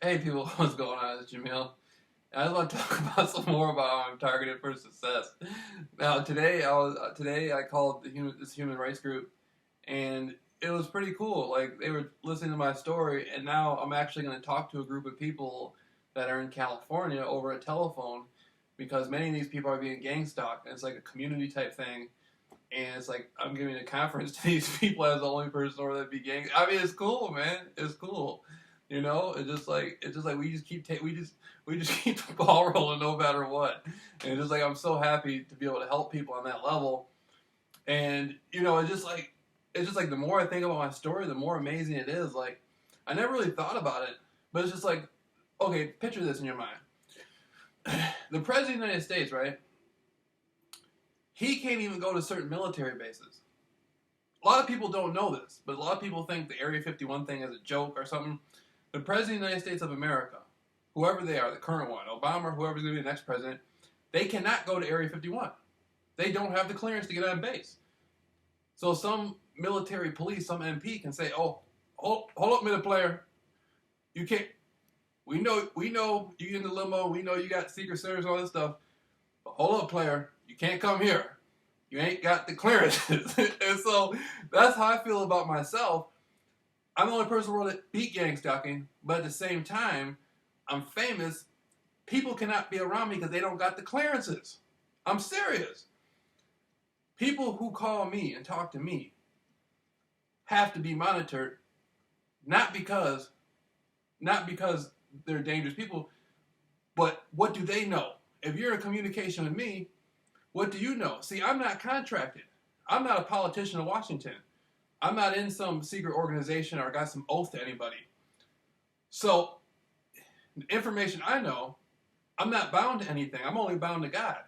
Hey people, what's going on? It's Jameel. I just want to talk about some more about how I'm targeted for success. Now today I called this human rights group, and it was pretty cool. Like they were listening to my story, and now I'm actually going to talk to a group of people that are in California over a telephone because many of these people are being gang stalked. And it's like a community type thing, and it's like I'm giving a conference to these people as the only person over that be gang. I mean, it's cool, man. It's cool. It's just like we just keep the ball rolling no matter what. And it's just like I'm so happy to be able to help people on that level. And it's just like the more I think about my story, the more amazing it is. Like I never really thought about it, but it's just like, okay, picture this in your mind. The president of the United States, right? He can't even go to certain military bases. A lot of people don't know this, but a lot of people think the Area 51 thing is a joke or something. The President of the United States of America, whoever they are, the current one, Obama, whoever's going to be the next president, they cannot go to Area 51. They don't have the clearance to get on base. So some military police, some MP can say, oh, hold up, minute player. You can't, we know you in the limo, we know you got Secret Service and all this stuff, but hold up, player, you can't come here. You ain't got the clearances. And so that's how I feel about myself. I'm the only person in the world that beat gang stalking, but at the same time, I'm famous. People cannot be around me because they don't got the clearances. I'm serious. People who call me and talk to me have to be monitored, not because they're dangerous people, but what do they know? If you're in communication with me, what do you know? See, I'm not contracted. I'm not a politician in Washington. I'm not in some secret organization or got some oath to anybody. So, the information I know, I'm not bound to anything. I'm only bound to God.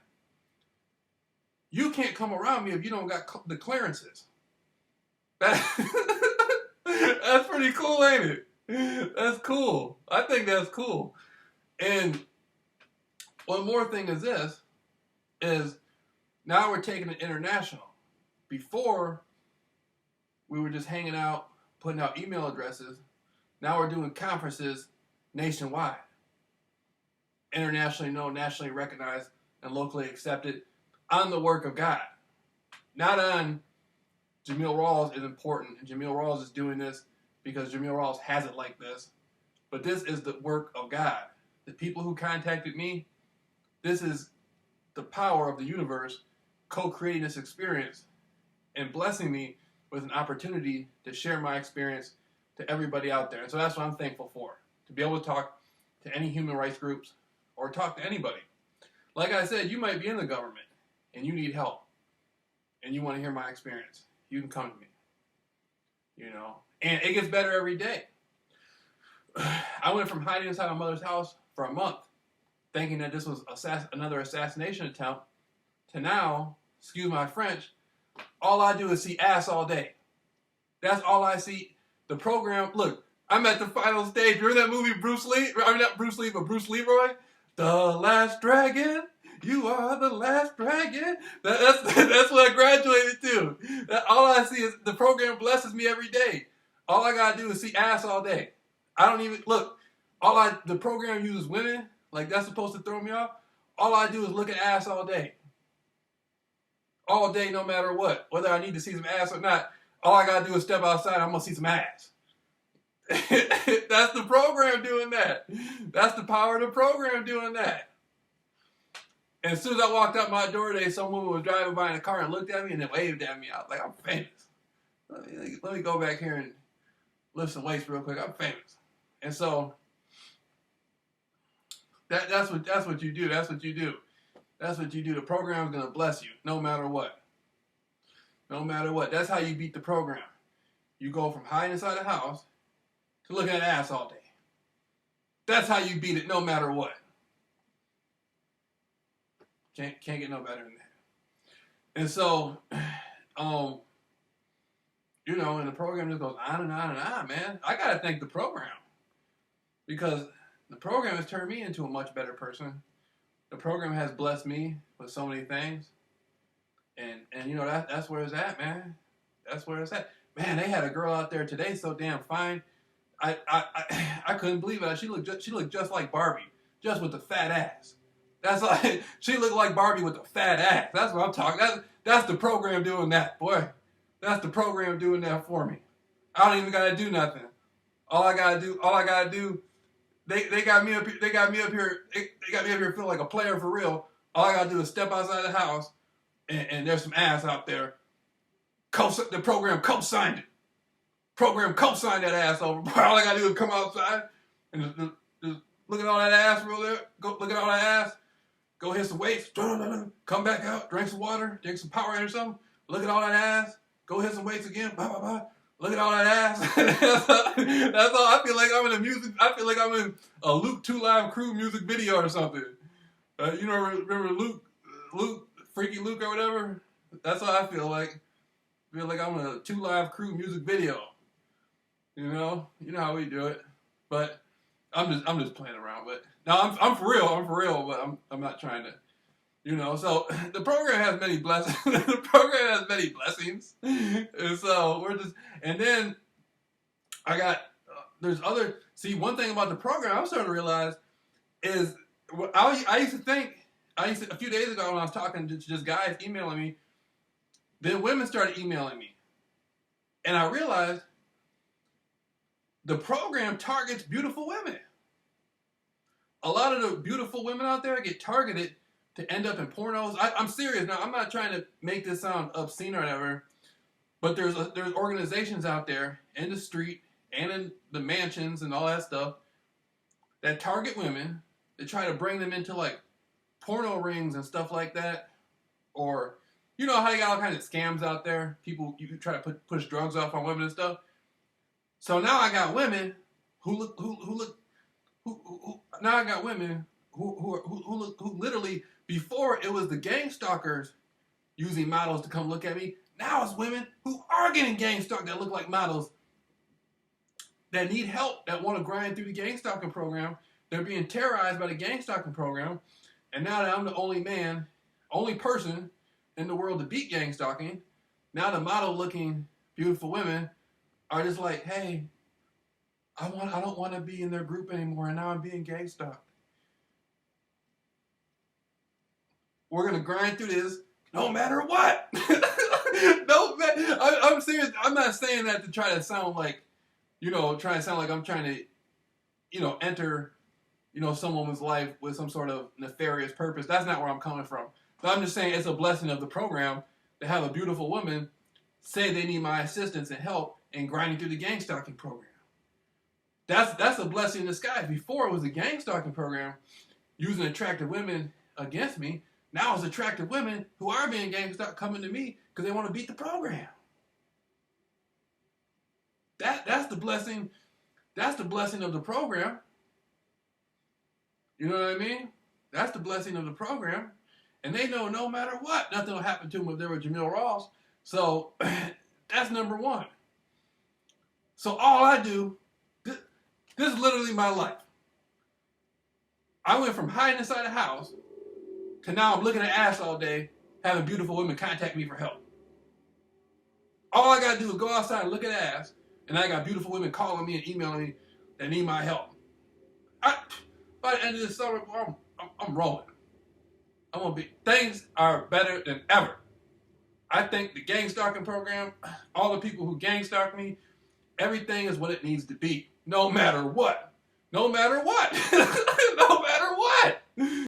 You can't come around me if you don't got the clearances. That's pretty cool, ain't it? That's cool. I think that's cool. And one more thing is now we're taking it international. Before, we were just hanging out, putting out email addresses. Now we're doing conferences nationwide. Internationally known, nationally recognized, and locally accepted on the work of God. Not on Jameel Rawls is important, and Jameel Rawls is doing this because Jameel Rawls has it like this. But this is the work of God. The people who contacted me, this is the power of the universe co-creating this experience and blessing me with an opportunity to share my experience to everybody out there. And so that's what I'm thankful for, to be able to talk to any human rights groups or talk to anybody. Like I said, you might be in the government and you need help and you want to hear my experience. You can come to me, and it gets better every day. I went from hiding inside my mother's house for a month thinking that this was another assassination attempt to now, excuse my French, all I do is see ass all day. That's all I see. The program, look, I'm at the final stage. Remember that movie Bruce Lee? I mean, not Bruce Lee, but Bruce Leroy? The Last Dragon. You are the last dragon. That's what I graduated to. All I see is the program blesses me every day. All I gotta do is see ass all day. I don't even look. The program uses women like that's supposed to throw me off. All I do is look at ass all day. All day, no matter what. Whether I need to see some ass or not, all I gotta do is step outside, I'm gonna see some ass. That's the program doing that. That's the power of the program doing that. And as soon as I walked out my door today, some woman was driving by in a car and looked at me and then waved at me. I was like, I'm famous. Let me go back here and lift some weights real quick. I'm famous. And so that's what you do. That's what you do. That's what you do. The program is going to bless you no matter what. No matter what. That's how you beat the program. You go from hiding inside the house to looking at ass all day. That's how you beat it no matter what. Can't get no better than that. And so, and the program just goes on and on and on, man. I got to thank the program because the program has turned me into a much better person. The program has blessed me with so many things. And that's where it's at, man. That's where it's at. Man, they had a girl out there today so damn fine. I couldn't believe it. She looked just like Barbie, just with the fat ass. That's like she looked like Barbie with the fat ass. That's what I'm talking. That's the program doing that, boy. That's the program doing that for me. I don't even gotta do nothing. All I gotta do. They got me up here. They got me up here. They got me up here feeling like a player for real. All I gotta do is step outside the house, and there's some ass out there. The program co-signed it. Program co-signed that ass over. All I gotta do is come outside and just look at all that ass real there. Go look at all that ass. Go hit some weights. Come back out. Drink some water. Drink some Powerade or something. Look at all that ass. Go hit some weights again. Blah blah blah. Look at all that ass. That's all. I feel like I'm in a music. I feel like I'm in a Luke 2 Live Crew music video or something. You know, remember Luke, Freaky Luke or whatever? That's what I feel like. I feel like I'm in a 2 Live Crew music video. You know how we do it. But I'm just playing around. But no, I'm for real. I'm for real. But I'm not trying to. So the program has many blessings. The program has many blessings, and so and then I got there's other. See, one thing about the program I'm starting to realize is I used to think a few days ago when I was talking to just guys emailing me, then women started emailing me, and I realized the program targets beautiful women. A lot of the beautiful women out there get targeted to end up in pornos. I'm serious now. I'm not trying to make this sound obscene or whatever, but there's organizations out there in the street and in the mansions and all that stuff that target women to try to bring them into like porno rings and stuff like that. Or you know how they got all kinds of scams out there. People you try to push drugs off on women and stuff. So now I got women who now I got women who literally. Before, it was the gang stalkers using models to come look at me. Now it's women who are getting gang stalked that look like models that need help, that want to grind through the gang stalking program. They're being terrorized by the gang stalking program. And now that I'm the only person in the world to beat gang stalking, now the model-looking beautiful women are just like, hey, I don't want to be in their group anymore, and now I'm being gang stalked. We're going to grind through this no matter what. I'm serious. I'm not saying that to try to sound like, I'm trying to, enter, some woman's life with some sort of nefarious purpose. That's not where I'm coming from. But I'm just saying it's a blessing of the program to have a beautiful woman say they need my assistance and help in grinding through the gang stalking program. That's a blessing in disguise. Before it was a gang stalking program using attractive women against me. Now it's attractive women who are being gang stalked coming to me because they want to beat the program. That's the blessing. That's the blessing of the program. You know what I mean? That's the blessing of the program. And they know no matter what, nothing will happen to them if they were Jameel Rawls. So that's number one. So all I do, this is literally my life. I went from hiding inside the house to now I'm looking at ass all day, having beautiful women contact me for help. All I gotta do is go outside and look at ass, and I got beautiful women calling me and emailing me that need my help. By the end of this summer, I'm rolling. Things are better than ever. I think the gang stalking program, all the people who gang stalk me, everything is what it needs to be. No matter what. No matter what.